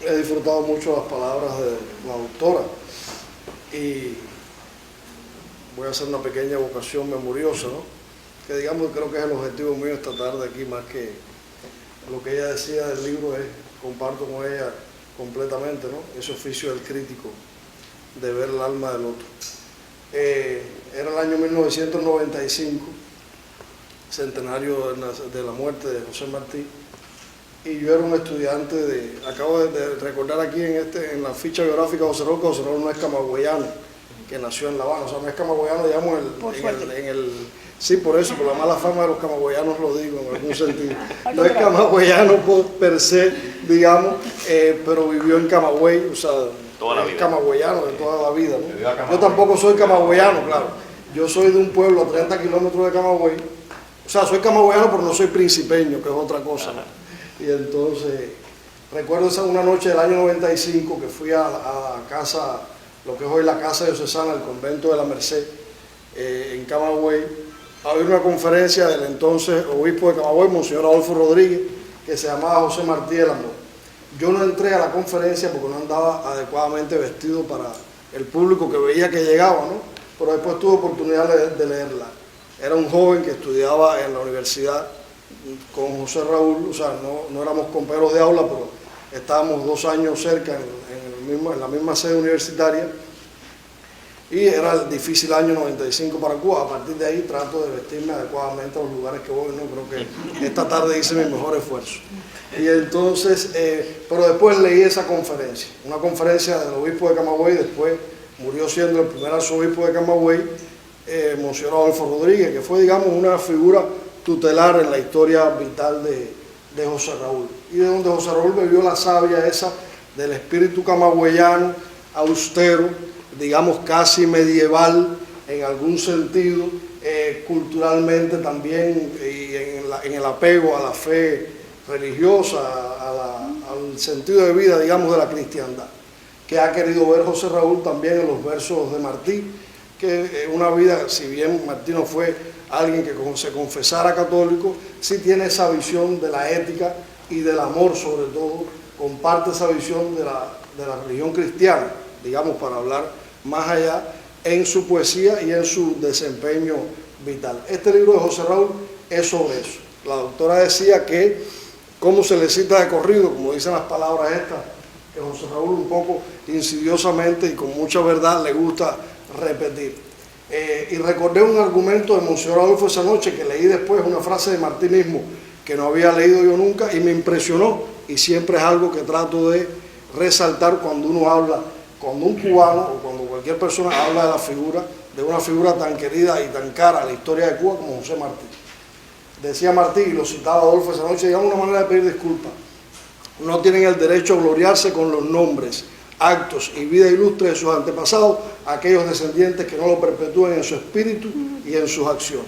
he disfrutado mucho las palabras de la doctora y voy a hacer una pequeña evocación memoriosa, ¿no? Que digamos, creo que es el objetivo mío esta tarde aquí, más que lo que ella decía del libro, comparto con ella completamente, ¿no? Ese oficio del crítico, de ver el alma del otro. Era el año 1995, centenario de la muerte de José Martí, y yo era un estudiante acabo de recordar aquí en la ficha biográfica de José Raúl, que José Raúl no es camagüeyano, que nació en La Habana, o sea, no es camagüeyano, digamos, sí, por eso, por la mala fama de los camagüeyanos lo digo, en algún sentido. No es camagüeyano per se, digamos, pero vivió en Camagüey, o sea, es camagüeyano de toda la vida, ¿no? Yo tampoco soy camagüeyano, claro. Yo soy de un pueblo a 30 kilómetros de Camagüey. O sea, soy camagüeyano, pero no soy principeño, que es otra cosa, ¿no? Y entonces, recuerdo una noche del año 95 que fui a la casa, lo que es hoy la Casa Diocesana, el convento de la Merced, en Camagüey, a oír una conferencia del entonces obispo de Camagüey, Monseñor Adolfo Rodríguez, que se llamaba José Martí del Amor. Yo no entré a la conferencia porque no andaba adecuadamente vestido para el público que veía que llegaba, ¿no? Pero después tuve oportunidad de leerla. Era un joven que estudiaba en la universidad con José Raúl, o sea, no éramos compañeros de aula, pero estábamos 2 años cerca en la misma sede universitaria, y era el difícil año 95 para Cuba. A partir de ahí trato de vestirme adecuadamente a los lugares que voy, ¿no? Creo que esta tarde hice mi mejor esfuerzo. Y entonces, pero después leí esa conferencia, una conferencia del obispo de Camagüey, después murió siendo el primer arzobispo de Camagüey, Monseñor Adolfo Rodríguez, que fue, digamos, una figura tutelar en la historia vital de José Raúl, y de donde José Raúl bebió la savia esa del espíritu camagüeyano, austero, digamos casi medieval en algún sentido, culturalmente también, y en el apego a la fe religiosa, al sentido de vida, digamos, de la cristiandad, que ha querido ver José Raúl también en los versos de Martí, que una vida, si bien Martí no fue alguien que se confesara católico, sí tiene esa visión de la ética y del amor, sobre todo, comparte esa visión de la religión cristiana, digamos, para hablar más allá, en su poesía y en su desempeño vital. Este libro de José Raúl es sobre eso. La doctora decía que, cómo se le cita de corrido, como dicen las palabras estas, que José Raúl un poco insidiosamente y con mucha verdad le gusta repetir. Y recordé un argumento de Monseñor Adolfo esa noche, que leí después, una frase de Martí mismo, que no había leído yo nunca, y me impresionó, y siempre es algo que trato de resaltar cuando uno habla, cuando un cubano o cuando cualquier persona habla de una figura tan querida y tan cara a la historia de Cuba como José Martí. Decía Martí, y lo citaba Adolfo esa noche, digamos, una manera de pedir disculpas: no tienen el derecho a gloriarse con los nombres, actos y vida ilustre de sus antepasados, aquellos descendientes que no lo perpetúen en su espíritu y en sus acciones.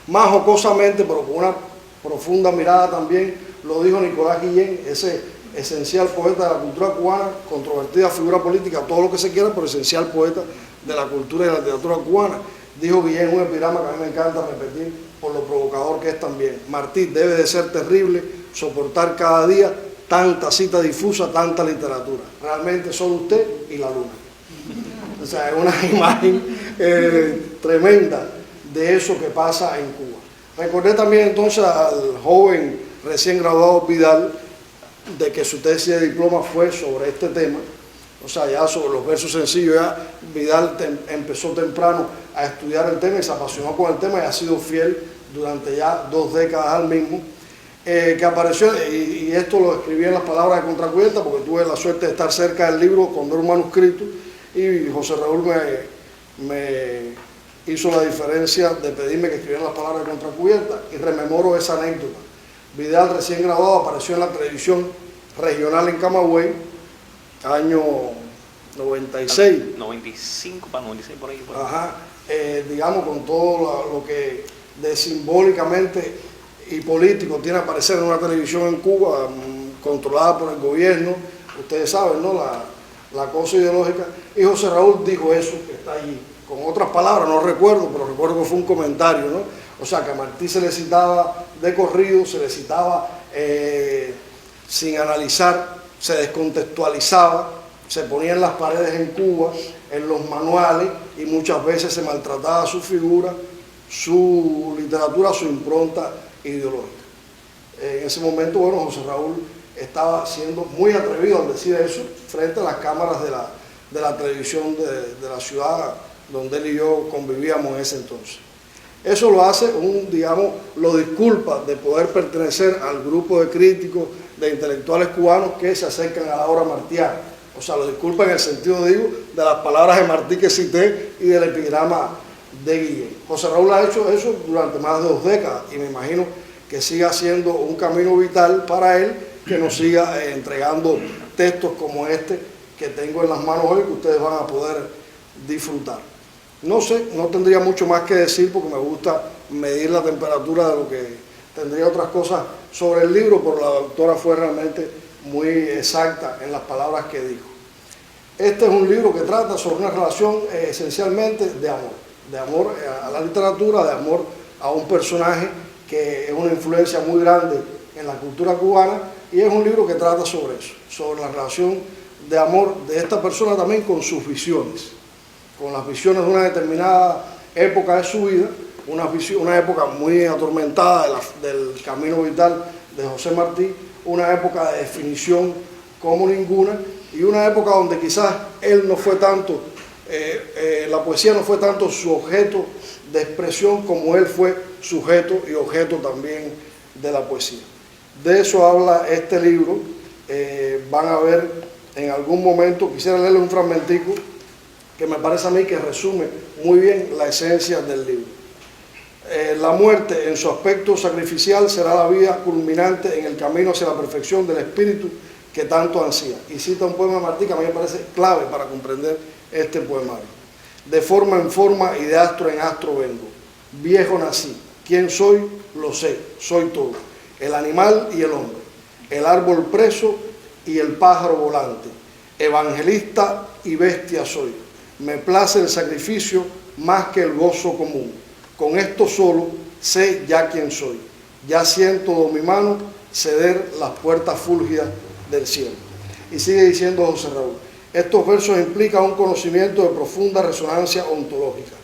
Más jocosamente, pero con una profunda mirada también, lo dijo Nicolás Guillén, ese esencial poeta de la cultura cubana, controvertida figura política, todo lo que se quiera, pero esencial poeta de la cultura y de la literatura cubana. Dijo Guillén un epigrama que a mí me encanta repetir por lo provocador que es también: Martí, debe de ser terrible soportar cada día tanta cita difusa, tanta literatura. Realmente solo usted y la luna. O sea, es una imagen tremenda de eso que pasa en Cuba. Recordé también entonces al joven recién graduado Vidal, de que su tesis de diploma fue sobre este tema, o sea, ya sobre los versos sencillos. Ya Vidal empezó temprano a estudiar el tema y se apasionó con el tema y ha sido fiel durante ya 2 décadas al mismo. Que apareció, y esto lo escribí en las palabras de Contracubierta, porque tuve la suerte de estar cerca del libro cuando era un manuscrito, y José Raúl me hizo la diferencia de pedirme que escribiera las palabras de Contracubierta, y rememoro esa anécdota. Vidal, recién graduado, apareció en la televisión regional en Camagüey, año 96. 95 para 96, por ahí. Ajá, digamos, con todo lo que de simbólicamente y político tiene aparecer en una televisión en Cuba, controlada por el gobierno, ustedes saben, ¿no? La cosa ideológica. Y José Raúl dijo eso, que está allí. Con otras palabras, no recuerdo, pero recuerdo que fue un comentario, ¿no? O sea, que a Martí se le citaba de corrido, se le citaba sin analizar se descontextualizaba, se ponía en las paredes en Cuba, en los manuales, y muchas veces se maltrataba su figura, su literatura, su impronta ideológica. En ese momento, bueno, José Raúl estaba siendo muy atrevido al decir eso frente a las cámaras de la televisión de la ciudad donde él y yo convivíamos en ese entonces. Eso lo hace, digamos, lo disculpa de poder pertenecer al grupo de críticos, de intelectuales cubanos que se acercan a la obra martiana. O sea, lo disculpa en el sentido, digo, de las palabras de Martí que cité y del epigrama de Guillén. José Raúl ha hecho eso durante más de 2 décadas y me imagino que siga siendo un camino vital para él, que nos siga entregando textos como este que tengo en las manos hoy, que ustedes van a poder disfrutar. No sé, no tendría mucho más que decir porque me gusta medir la temperatura de lo que tendría otras cosas sobre el libro, pero la doctora fue realmente muy exacta en las palabras que dijo. Este es un libro que trata sobre una relación esencialmente de amor a la literatura, de amor a un personaje que es una influencia muy grande en la cultura cubana, y es un libro que trata sobre eso, sobre la relación de amor de esta persona también con sus visiones, con las visiones de una determinada época de su vida, una época muy atormentada del camino vital de José Martí, una época de definición como ninguna, y una época donde quizás él no fue tanto, la poesía no fue tanto su objeto de expresión como él fue sujeto y objeto también de la poesía. De eso habla este libro. Van a ver en algún momento, quisiera leerle un fragmentico que me parece a mí que resume muy bien la esencia del libro. La muerte en su aspecto sacrificial será la vía culminante en el camino hacia la perfección del espíritu que tanto ansía. Y cita un poema de Martí que a mí me parece clave para comprender este poemario. De forma en forma y de astro en astro vengo. Viejo nací. ¿Quién soy? Lo sé. Soy todo. El animal y el hombre. El árbol preso y el pájaro volante. Evangelista y bestia soy. Me place el sacrificio más que el gozo común. Con esto solo sé ya quién soy. Ya siento de mi mano ceder las puertas fúlgidas del cielo. Y sigue diciendo José Raúl. Estos versos implican un conocimiento de profunda resonancia ontológica.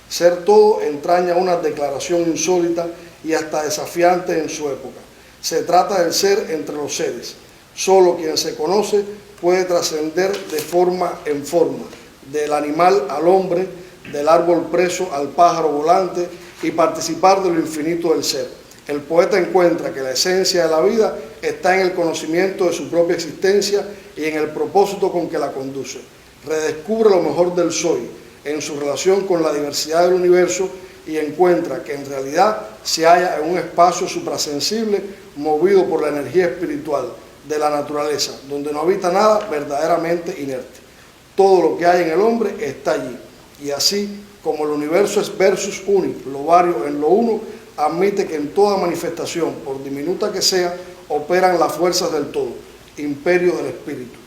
Ser todo entraña una declaración insólita y hasta desafiante en su época. Se trata del ser entre los seres. Solo quien se conoce puede trascender de forma en forma, del animal al hombre, del árbol preso al pájaro volante, y participar de lo infinito del ser. El poeta encuentra que la esencia de la vida está en el conocimiento de su propia existencia y en el propósito con que la conduce. Redescubre lo mejor del soy en su relación con la diversidad del universo y encuentra que en realidad se halla en un espacio suprasensible movido por la energía espiritual de la naturaleza, donde no habita nada verdaderamente inerte. Todo lo que hay en el hombre está allí, y así como el universo es versus uni, lo vario en lo uno, admite que en toda manifestación, por diminuta que sea, operan las fuerzas del todo, imperio del espíritu.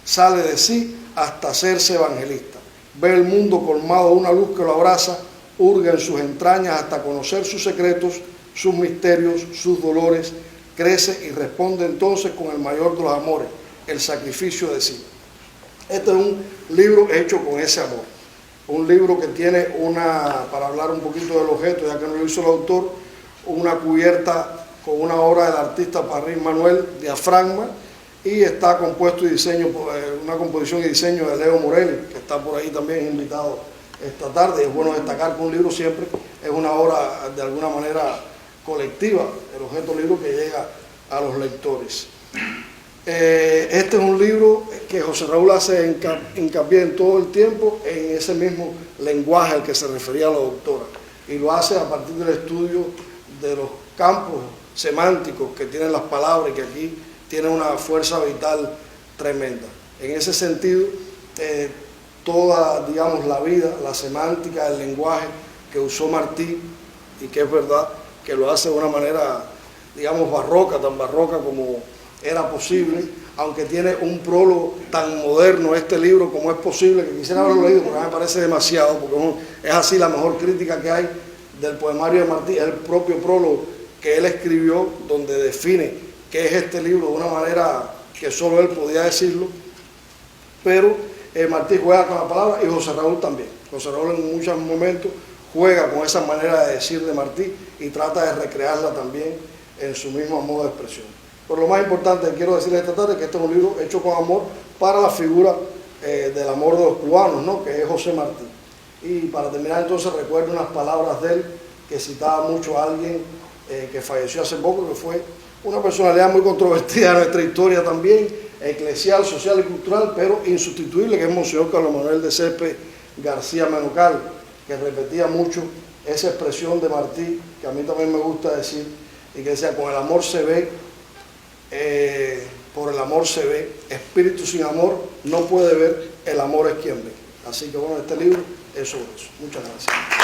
Sale de sí hasta hacerse evangelista. Ve el mundo colmado de una luz que lo abraza, hurga en sus entrañas hasta conocer sus secretos, sus misterios, sus dolores, crece y responde entonces con el mayor de los amores, el sacrificio de sí. Este es un libro hecho con ese amor. Un libro que tiene para hablar un poquito del objeto, ya que no lo hizo el autor, una cubierta con una obra del artista Parrín Manuel, Diafragma, y está compuesto y diseño, una composición y diseño de Leo Morel, que está por ahí también invitado esta tarde. Es bueno destacar que un libro siempre es una obra de alguna manera colectiva, el objeto libro que llega a los lectores. Este es un libro que José Raúl hace hincapié en todo el tiempo en ese mismo lenguaje al que se refería la doctora, y lo hace a partir del estudio de los campos semánticos que tienen las palabras y que aquí tienen una fuerza vital tremenda. En ese sentido, toda, digamos, la vida, la semántica, el lenguaje que usó Martí, y que es verdad que lo hace de una manera, digamos, barroca, tan barroca como era posible, aunque tiene un prólogo tan moderno este libro como es posible, que quisiera haberlo leído porque me parece demasiado, porque es así la mejor crítica que hay del poemario de Martí, es el propio prólogo que él escribió, donde define qué es este libro de una manera que solo él podía decirlo, pero Martí juega con la palabra y José Raúl también. José Raúl en muchos momentos juega con esa manera de decir de Martí y trata de recrearla también en su mismo modo de expresión. Pero lo más importante que quiero decirles esta tarde es que este es un libro hecho con amor para la figura del amor de los cubanos, ¿no? Que es José Martí. Y para terminar entonces recuerdo unas palabras de él que citaba mucho a alguien que falleció hace poco, que fue una personalidad muy controvertida en nuestra historia también, eclesial, social y cultural, pero insustituible, que es Monseñor Carlos Manuel de Céspedes García Menocal, que repetía mucho esa expresión de Martí, que a mí también me gusta decir, y que decía, con el amor se ve, por el amor se ve, espíritu sin amor no puede ver, el amor es quien ve. Así que bueno, este libro es sobre eso. Muchas gracias.